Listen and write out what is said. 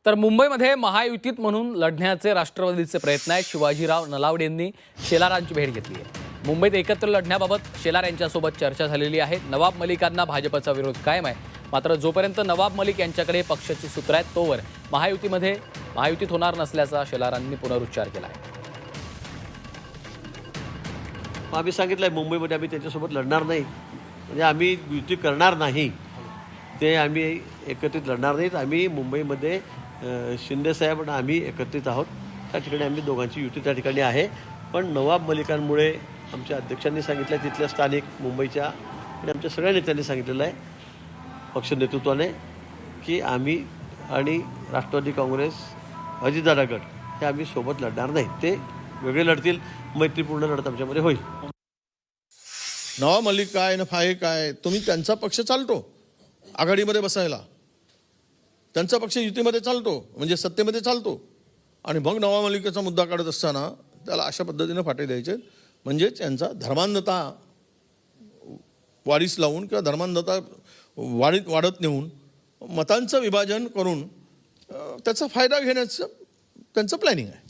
तर मुंबईमध्ये महायुतीत म्हणून लढण्याचे राष्ट्रवादीचे प्रयत्न आहेत. शिवाजीराव नलावडेंनी शेलारांची भेट घेतली आहे. मुंबईत एकत्र लढण्याबाबत शेलार यांच्यासोबत चर्चा झालेली आहे. नवाब मलिकांना भाजपचा विरोध कायम आहे. मात्र जोपर्यंत नवाब मलिक यांच्याकडे पक्षाची सूत्र आहेत तोवर महायुतीत होणार नसल्याचा शेलारांनी पुनरुच्चार केला आहे. आम्ही सांगितलं आहे मुंबईमध्ये आम्ही त्याच्यासोबत लढणार नाही, म्हणजे आम्ही युती करणार नाही, ते आम्ही एकत्रित लढणार नाहीत. आम्ही मुंबईमध्ये शिंदेसाहेब आणि आम्ही एकत्रित आहोत. त्या ठिकाणी आम्ही दोघांची युती त्या ठिकाणी आहे. पण नवाब मलिकांमुळे आमच्या अध्यक्षांनी सांगितलं, तिथल्या स्थानिक मुंबईच्या आणि आमच्या सगळ्या नेत्यांनी सांगितलेलं आहे पक्ष नेतृत्वाने की आम्ही आणि राष्ट्रवादी काँग्रेस अजितदादा गट हे आम्ही सोबत लढणार नाही. ते वेगळे लढतील, मैत्रीपूर्ण लढत आमच्यामध्ये होईल. नवाब मलिक काय फाय काय, तुम्ही त्यांचा पक्ष चालतो आघाडीमध्ये बसायला, त्यांचा पक्ष युतीमध्ये चालतो म्हणजे सत्तेमध्ये चालतो, आणि मग नवाब मलिकाचा मुद्दा काढत असताना त्याला अशा पद्धतीने फाटे द्यायचे, म्हणजेच यांचा धर्मांधता वाढीस लावून किंवा धर्मांधता वाढत नेऊन मतांचं विभाजन करून त्याचा फायदा घेण्याचं त्यांचं प्लॅनिंग आहे.